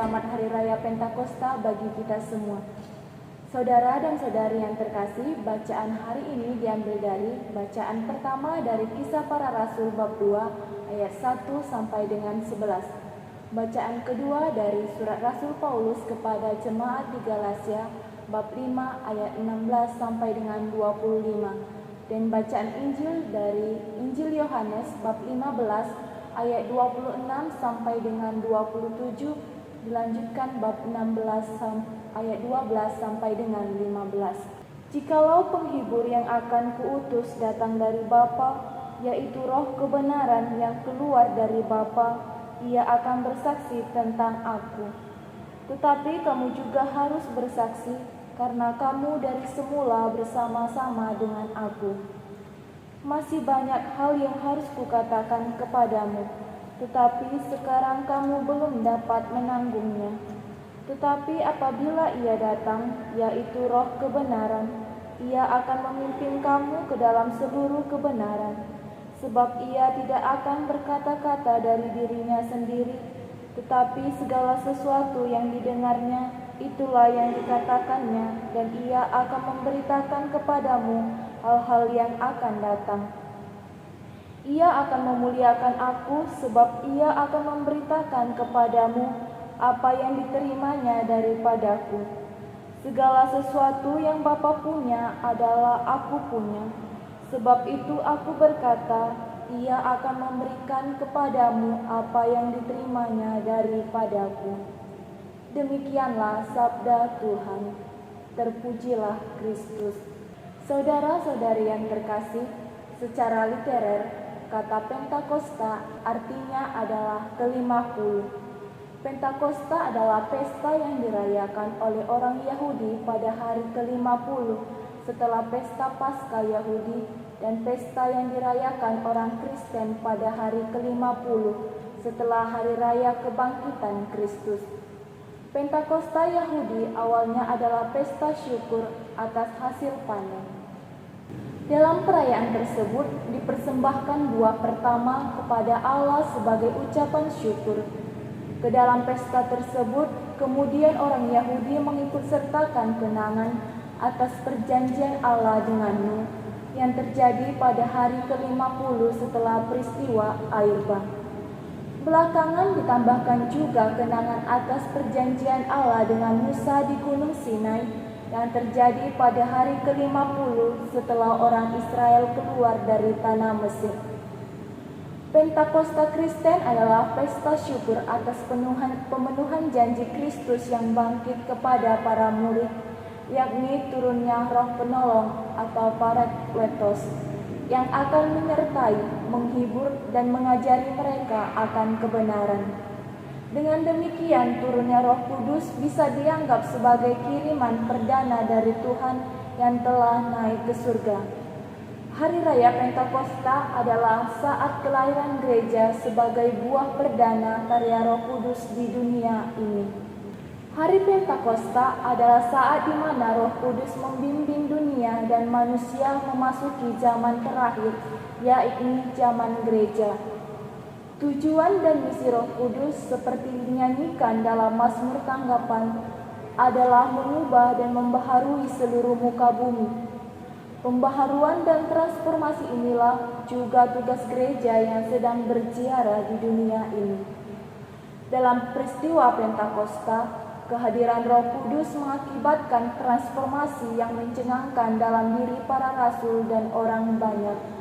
selamat Hari Raya Pentakosta bagi kita semua. Saudara dan saudari yang terkasih, bacaan hari ini diambil dari bacaan pertama dari Kisah Para Rasul bab 2 ayat 1 sampai dengan 11. Bacaan kedua dari surat Rasul Paulus kepada jemaat di Galatia bab 5 ayat 16 sampai dengan 25. Dan bacaan Injil dari Injil Yohanes bab 15 ayat 26 sampai dengan 27, dilanjutkan bab 16 ayat 12 sampai dengan 15. Jikalau penghibur yang akan kuutus datang dari Bapa, yaitu Roh kebenaran yang keluar dari Bapa, ia akan bersaksi tentang aku. Tetapi kamu juga harus bersaksi, karena kamu dari semula bersama-sama dengan aku. Masih banyak hal yang harus kukatakan kepadamu, tetapi sekarang kamu belum dapat menanggungnya. Tetapi apabila ia datang, yaitu Roh kebenaran, ia akan memimpin kamu ke dalam seluruh kebenaran. Sebab ia tidak akan berkata-kata dari dirinya sendiri, tetapi segala sesuatu yang didengarnya, itulah yang dikatakannya, dan ia akan memberitakan kepadamu hal-hal yang akan datang. Ia akan memuliakan aku, sebab ia akan memberitakan kepadamu apa yang diterimanya daripadaku. Segala sesuatu yang Bapa punya adalah aku punya. Sebab itu aku berkata, ia akan memberikan kepadamu apa yang diterimanya daripadaku. Demikianlah sabda Tuhan. Terpujilah Kristus. Saudara-saudari yang terkasih, secara literer, kata Pentakosta artinya adalah ke-50. Pentakosta adalah pesta yang dirayakan oleh orang Yahudi pada hari ke-50 setelah pesta Paskah Yahudi, dan pesta yang dirayakan orang Kristen pada hari ke-50 setelah hari raya kebangkitan Kristus. Pentakosta Yahudi awalnya adalah pesta syukur atas hasil panen. Dalam perayaan tersebut dipersembahkan buah pertama kepada Allah sebagai ucapan syukur. Ke dalam pesta tersebut, kemudian orang Yahudi mengikut sertakan kenangan atas perjanjian Allah dengan Nuh yang terjadi pada hari ke-50 setelah peristiwa air bah. Belakangan ditambahkan juga kenangan atas perjanjian Allah dengan Musa di Gunung Sinai yang terjadi pada hari ke-50 setelah orang Israel keluar dari tanah Mesir. Pentakosta Kristen adalah pesta syukur atas pemenuhan janji Kristus yang bangkit kepada para murid, yakni turunnya Roh Penolong atau Parakletos yang akan menyertai, menghibur, dan mengajari mereka akan kebenaran. Dengan demikian, turunnya Roh Kudus bisa dianggap sebagai kiriman perdana dari Tuhan yang telah naik ke surga. Hari Raya Pentakosta adalah saat kelahiran gereja sebagai buah perdana karya Roh Kudus di dunia ini. Hari Pentakosta adalah saat di mana Roh Kudus membimbing dunia dan manusia memasuki zaman terakhir, yakni zaman gereja. Tujuan dan misi Roh Kudus seperti dinyanyikan dalam Mazmur Tanggapan adalah mengubah dan membaharui seluruh muka bumi. Pembaharuan dan transformasi inilah juga tugas gereja yang sedang berziarah di dunia ini. Dalam peristiwa Pentakosta, kehadiran Roh Kudus mengakibatkan transformasi yang mencengangkan dalam diri para rasul dan orang banyak.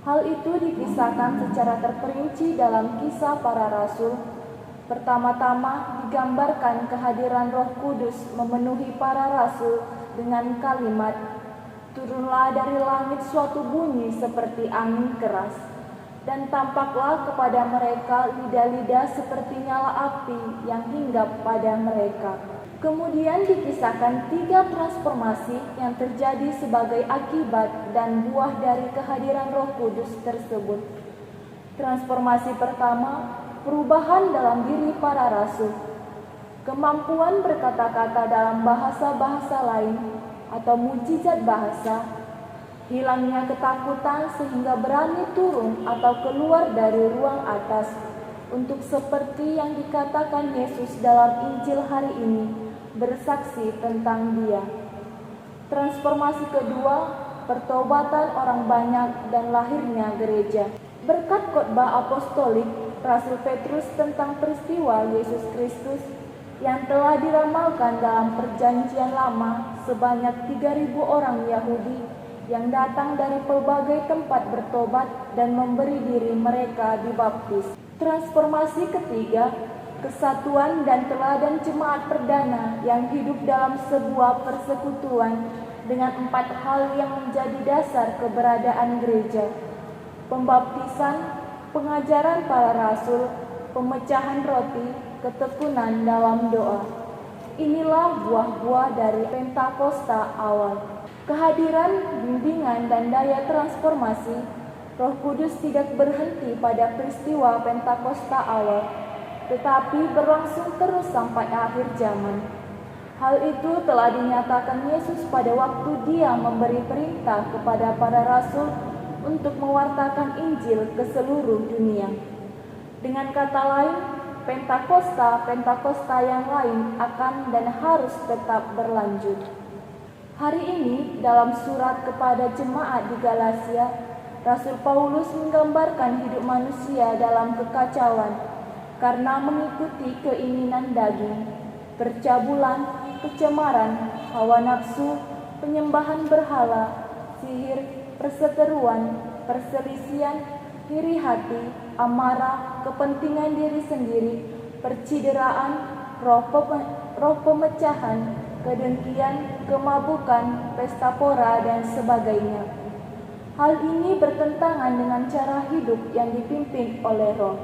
Hal itu dikisahkan secara terperinci dalam Kisah Para Rasul. Pertama-tama digambarkan kehadiran Roh Kudus memenuhi para rasul dengan kalimat, "Turunlah dari langit suatu bunyi seperti angin keras, dan tampaklah kepada mereka lidah-lidah seperti nyala api yang hinggap pada mereka." Kemudian dikisahkan 3 transformasi yang terjadi sebagai akibat dan buah dari kehadiran Roh Kudus tersebut. Transformasi pertama, perubahan dalam diri para rasul. Kemampuan berkata-kata dalam bahasa-bahasa lain atau mujizat bahasa, hilangnya ketakutan sehingga berani turun atau keluar dari ruang atas untuk seperti yang dikatakan Yesus dalam Injil hari ini, bersaksi tentang Dia. Transformasi kedua, pertobatan orang banyak dan lahirnya gereja. Berkat khotbah apostolik Rasul Petrus tentang peristiwa Yesus Kristus yang telah diramalkan dalam Perjanjian Lama, sebanyak 3.000 orang Yahudi yang datang dari pelbagai tempat bertobat dan memberi diri mereka dibaptis. Transformasi ketiga, kesatuan dan teladan jemaat perdana yang hidup dalam sebuah persekutuan dengan 4 hal yang menjadi dasar keberadaan gereja: pembaptisan, pengajaran para rasul, pemecahan roti, ketekunan dalam doa. Inilah buah-buah dari Pentakosta awal. Kehadiran, bimbingan, dan daya transformasi Roh Kudus tidak berhenti pada peristiwa Pentakosta awal, tetapi berlangsung terus sampai akhir zaman. Hal itu telah dinyatakan Yesus pada waktu Dia memberi perintah kepada para rasul untuk mewartakan Injil ke seluruh dunia. Dengan kata lain, Pentakosta yang lain akan dan harus tetap berlanjut. Hari ini dalam surat kepada jemaat di Galatia, Rasul Paulus menggambarkan hidup manusia dalam kekacauan karena mengikuti keinginan daging, percabulan, kecemaran, hawa nafsu, penyembahan berhala, sihir, perseteruan, perselisihan, iri hati, amarah, kepentingan diri sendiri, percideraan, roh pemecahan, kedengkian, kemabukan, pesta pora, dan sebagainya. Hal ini bertentangan dengan cara hidup yang dipimpin oleh Roh,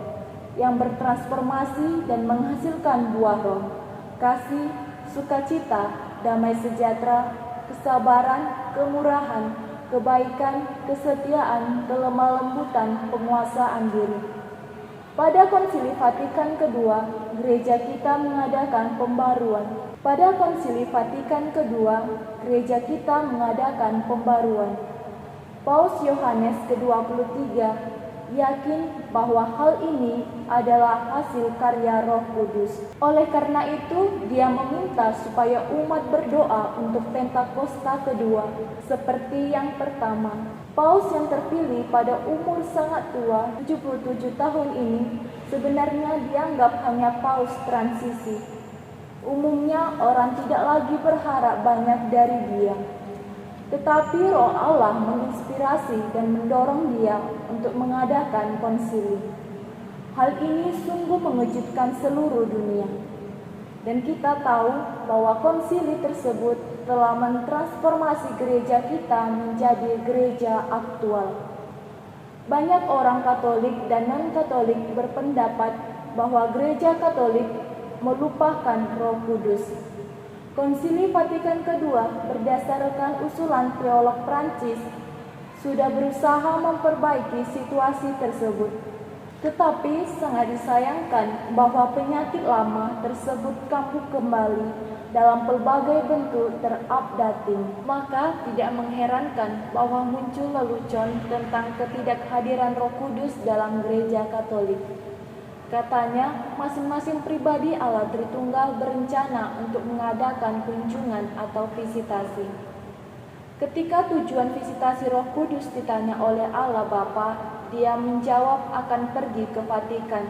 yang bertransformasi dan menghasilkan buah Roh: kasih, sukacita, damai sejahtera, kesabaran, kemurahan, kebaikan, kesetiaan, kelemah lembutan, penguasaan diri. Pada Konsili Vatikan kedua, gereja kita mengadakan pembaruan. Paus Yohanes ke-23 yakin bahwa hal ini adalah hasil karya Roh Kudus. Oleh karena itu, dia meminta supaya umat berdoa untuk Pentakosta kedua, seperti yang pertama. Paus yang terpilih pada umur sangat tua, 77 tahun ini, sebenarnya dianggap hanya paus transisi. Umumnya orang tidak lagi berharap banyak dari dia. Tetapi Roh Allah menginspirasi dan mendorong dia untuk mengadakan konsili. Hal ini sungguh mengejutkan seluruh dunia. Dan kita tahu bahwa konsili tersebut telah mentransformasi gereja kita menjadi gereja aktual. Banyak orang Katolik dan non-Katolik berpendapat bahwa gereja Katolik melupakan Roh Kudus. Konsili Vatikan kedua berdasarkan usulan teolog Prancis sudah berusaha memperbaiki situasi tersebut. Tetapi sangat disayangkan bahwa penyakit lama tersebut kambuh kembali dalam pelbagai bentuk terupdating. Maka tidak mengherankan bahwa muncul lelucon tentang ketidakhadiran Roh Kudus dalam gereja Katolik. Katanya, masing-masing pribadi Allah Tritunggal berencana untuk mengadakan kunjungan atau visitasi. Ketika tujuan visitasi Roh Kudus ditanya oleh Allah Bapa, dia menjawab akan pergi ke Vatikan.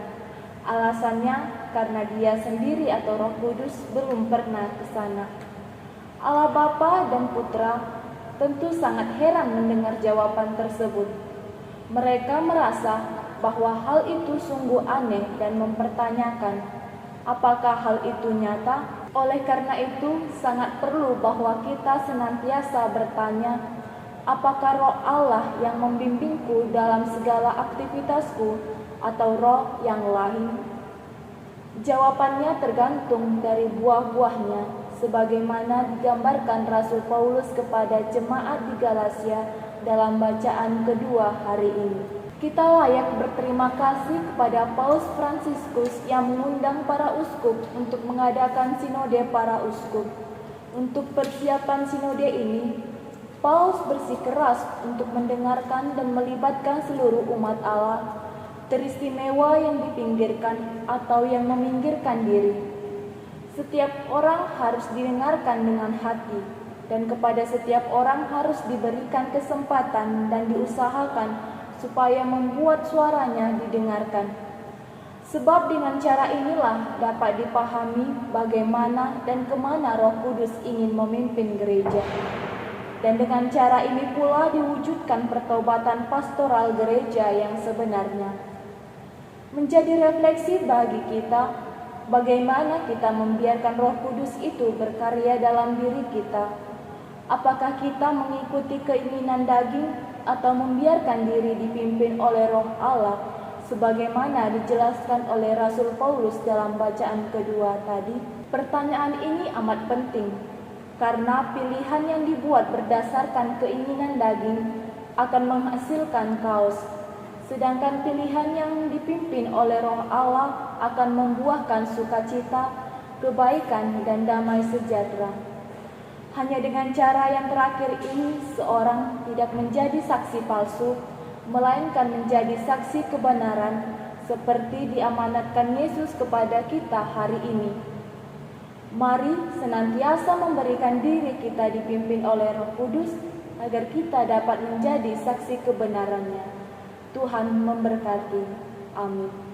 Alasannya karena dia sendiri atau Roh Kudus belum pernah ke sana. Allah Bapa dan Putra tentu sangat heran mendengar jawaban tersebut. Mereka merasa bahwa hal itu sungguh aneh dan mempertanyakan apakah hal itu nyata. Oleh karena itu sangat perlu bahwa kita senantiasa bertanya, apakah Roh Allah yang membimbingku dalam segala aktivitasku atau roh yang lain? Jawabannya tergantung dari buah-buahnya, sebagaimana digambarkan Rasul Paulus kepada jemaat di Galatia dalam bacaan kedua hari ini. Kita layak berterima kasih kepada Paus Fransiskus yang mengundang para uskup untuk mengadakan sinode para uskup. Untuk persiapan sinode ini, Paus bersikeras untuk mendengarkan dan melibatkan seluruh umat Allah, teristimewa yang dipinggirkan atau yang meminggirkan diri. Setiap orang harus didengarkan dengan hati, dan kepada setiap orang harus diberikan kesempatan dan diusahakan supaya membuat suaranya didengarkan. Sebab dengan cara inilah dapat dipahami bagaimana dan kemana Roh Kudus ingin memimpin gereja. Dan dengan cara ini pula diwujudkan pertobatan pastoral gereja yang sebenarnya. Menjadi refleksi bagi kita, bagaimana kita membiarkan Roh Kudus itu berkarya dalam diri kita. Apakah kita mengikuti keinginan daging atau membiarkan diri dipimpin oleh Roh Allah, sebagaimana dijelaskan oleh Rasul Paulus dalam bacaan kedua tadi? Pertanyaan ini amat penting, karena pilihan yang dibuat berdasarkan keinginan daging akan menghasilkan kaos, sedangkan pilihan yang dipimpin oleh Roh Allah akan membuahkan sukacita, kebaikan, dan damai sejahtera. Hanya dengan cara yang terakhir ini, seorang tidak menjadi saksi palsu, melainkan menjadi saksi kebenaran, seperti diamanatkan Yesus kepada kita hari ini. Mari senantiasa memberikan diri kita dipimpin oleh Roh Kudus, agar kita dapat menjadi saksi kebenarannya. Tuhan memberkati. Amin.